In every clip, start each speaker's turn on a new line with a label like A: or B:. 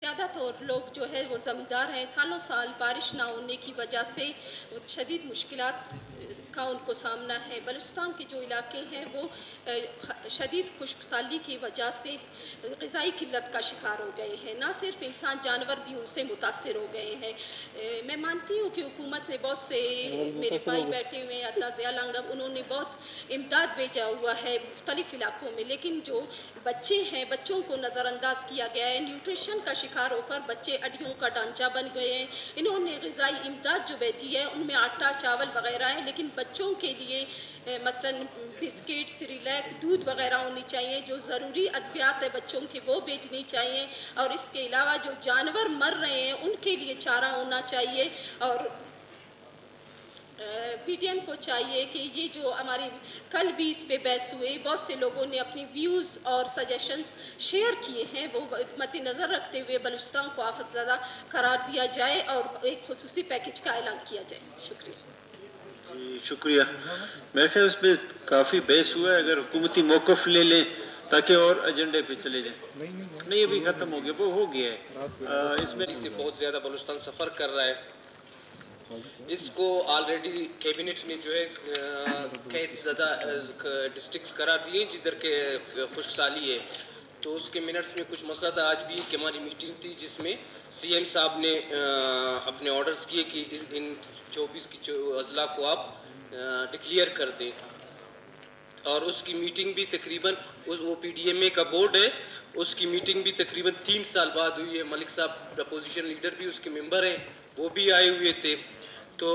A: زیادہ تر لوگ جو ہے وہ زمیندار ہیں، سالوں سال بارش نہ ہونے کی وجہ سے شدید مشکلات کا ان کو سامنا ہے۔ بلوچستان کے جو علاقے ہیں وہ شدید خشک سالی کی وجہ سے غذائی قلت کا شکار ہو گئے ہیں، نہ صرف انسان جانور بھی ان سے متاثر ہو گئے ہیں۔ میں مانتی ہوں کہ حکومت نے بہت سے میرے بھائی بیٹھے ہوئے ہیں عطا ضیاء لنگب، انہوں نے بہت امداد بھیجا ہوا ہے مختلف علاقوں میں، لیکن جو بچے ہیں بچوں کو نظر انداز کیا گیا ہے، نیوٹریشن کا شکار ہو کر بچے ہڈیوں کا ڈھانچہ بن گئے ہیں۔ انہوں نے غذائی امداد جو بھیجی ہے ان میں آٹا چاول وغیرہ ہے، لیکن بچوں کے لیے مثلاً بسکٹ سریلیک دودھ وغیرہ ہونی چاہیے، جو ضروری ادویات ہے بچوں کے وہ بھیجنی چاہیے، اور اس کے علاوہ جو جانور مر رہے ہیں ان کے لیے چارہ ہونا چاہیے۔ اور پی ٹی ایم کو چاہیے کہ یہ جو ہماری کل بھی اس پہ بحث ہوئے، بہت سے لوگوں نے اپنی ویوز اور سجیشنز شیئر کیے ہیں، وہ مد نظر رکھتے ہوئے بلوچستان کو آفت زدہ قرار دیا جائے اور ایک خصوصی پیکج کا اعلان کیا جائے۔ شکریہ۔
B: جی شکریہ۔ میرے خیال اس پہ کافی بحث ہوا ہے، اگر حکومتی موقف لے لیں تاکہ اور ایجنڈے پہ چلے جائیں۔ نہیں ابھی ختم ہو گیا، وہ ہو گیا ہے۔ اس میں
C: سے بہت زیادہ بلوچستان سفر کر رہا ہے، اس کو آلریڈی کیبنٹ نے جو ہے قحط زدہ ڈسٹرکٹس قرار دیے جدھر کے خشک سالی ہے، تو اس کے منٹس میں کچھ مسئلہ تھا۔ آج بھی کہ ہماری میٹنگ تھی جس میں سی ایم صاحب نے اپنے آرڈرز کیے کہ ان 24 کی اضلاع کو آپ ڈکلیئر کر دیں، اور اس کی میٹنگ بھی تقریباً وہ پی ڈی ایم اے کا بورڈ ہے، اس کی میٹنگ بھی تقریباً 3 سال بعد ہوئی ہے۔ ملک صاحب اپوزیشن لیڈر بھی اس کے ممبر ہیں، وہ بھی آئے ہوئے تھے۔ تو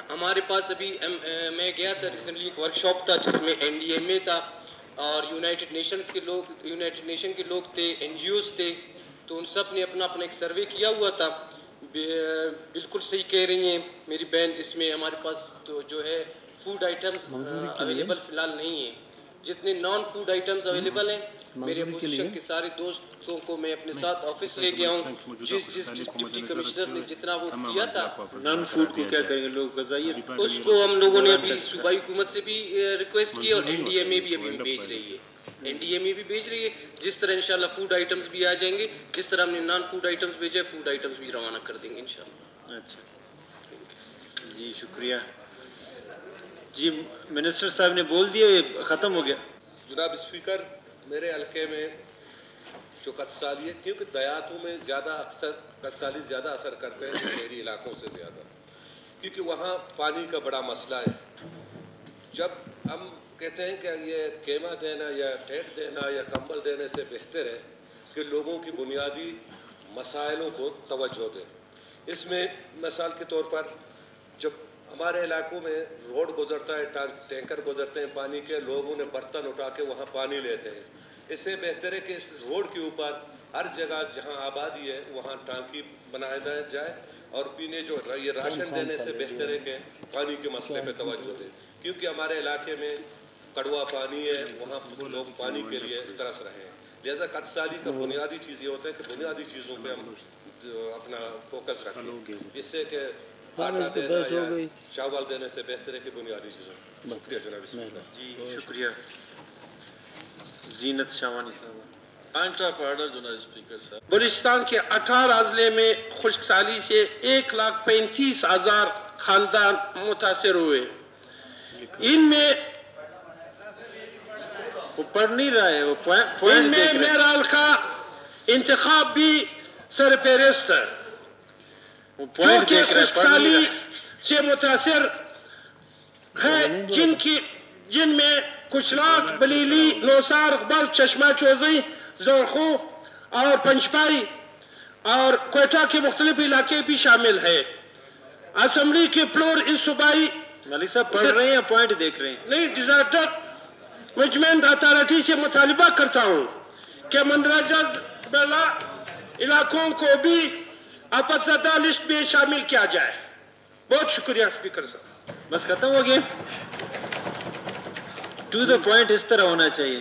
C: ہمارے پاس ابھی میں گیا تھا ریسنٹلی، ایک ورکشاپ تھا جس میں این ڈی ایم اے تھا اور یونائٹڈ نیشن کے لوگ تھے، این جی اوز تھے، تو ان سب نے اپنا ایک سروے کیا ہوا تھا۔ بالکل صحیح کہہ رہی ہیں میری بہن، اس میں ہمارے پاس تو جو ہے فوڈ آئٹمز اویلیبل فی الحال نہیں ہیں۔ جتنے نان فوڈ آئٹمز اویلیبل ہیں، میرے اپوزیشن کے سارے دوستوں کو میں اپنے ساتھ آفس لے گیا ہوں، جس ڈپٹی کمشنر نے جتنا وہ کیا تھا۔
B: نان فوڈ کو کیا کریں گے لوگ؟ غذائیت
C: اس کو ہم لوگوں نے ابھی صوبائی حکومت سے بھی ریکویسٹ کی، اور این ڈی ایم اے بھی ابھی بھیج رہی ہے، این ڈی ایم اے بھی بھیج رہی ہے۔ جس طرح انشاءاللہ فوڈ آئٹمز بھی آ جائیں گے، جس طرح ہم نے نان فوڈ آئٹمز بھیجے، فوڈ آئٹمز بھی روانہ کر دیں گے انشاءاللہ۔
B: اچھا جی شکریہ۔ جی منسٹر صاحب نے بول دیا، یہ ختم ہو گیا۔
D: جناب اسپیکر، میرے حلقے میں جو قحط سالی ہے، کیونکہ دیہاتوں میں زیادہ اکثر قحط سالی زیادہ اثر کرتے ہیں شہری علاقوں سے زیادہ، کیونکہ وہاں پانی کا بڑا مسئلہ ہے۔ جب ہم کہتے ہیں کہ یہ خیمہ دینا یا ٹینٹ دینا یا کمبل دینے سے بہتر ہے کہ لوگوں کی بنیادی مسائلوں کو توجہ دیں۔ اس میں مثال کے طور پر جب ہمارے علاقوں میں روڈ گزرتا ہے، ٹینکر گزرتے ہیں پانی کے، لوگوں نے برتن اٹھا کے وہاں پانی لیتے ہیں۔ اس سے بہتر ہے کہ اس روڈ کے اوپر ہر جگہ جہاں آبادی ہے وہاں ٹانکی بنایا جائے، اور پینے جو یہ راشن دینے سے بہتر ہے کہ پانی کے مسئلے پہ توجہ دیں، کیونکہ ہمارے علاقے میں کڑوا پانی ہے، وہاں لوگ پانی کے لیے ترس رہے ہیں۔ لہذا قحط سالی کا بنیادی چیز یہ ہوتا ہے کہ بنیادی چیزوں پہ ہم اپنا فوکس رکھیں، اس سے کہ آٹا دینا یا چاول دینے سے بہتر ہے کہ بنیادی چیزیں۔ شکریہ جناب اسپیکر۔
B: جی شکریہ۔ زینت شاوانی صاحب۔
E: پوائنٹ آف آرڈر جناب اسپیکر صاحب۔
F: بلوچستان کے 18 اضلاع میں خشک سالی سے 1,35,000 خاندان متاثر ہوئے۔ ان میں
B: وہ پڑھ نہیں رہا ہے، وہ
F: ان
B: پوائنٹ
F: میں
B: دیکھ رہا ہے۔
F: میرا حلقہ انتخاب بھی سرپرست ہے،
B: وہ
F: جو
B: پوائنٹ
F: کہ
B: دیکھ رہا ہے،
F: خشک
B: پڑھ نہیں
F: سالی
B: رہا ہے۔
F: سے متاثر ہے، جن میں کچلاک، بلیلی، نوسار، اقبال، چشمہ چوزی، زورخو اور پنچپائی اور کوئٹہ کے مختلف علاقے بھی شامل ہیں۔ اسمبلی کے فلور اس صوبائی
B: ملک صاحب پڑھ رہے ہیں یا پوائنٹ دیکھ رہے ہیں؟
F: نہیں ڈیزاسٹر مینجمنٹ اتھارٹی سے مطالبہ کرتا ہوں کہ مندرجہ بالا علاقوں کو بھی آفت زدہ لسٹ میں شامل کیا جائے۔ بہت شکریہ اسپیکر صاحب۔
B: بس ختم ہو گیا؟ ٹو دا پوائنٹ اس طرح ہونا چاہیے۔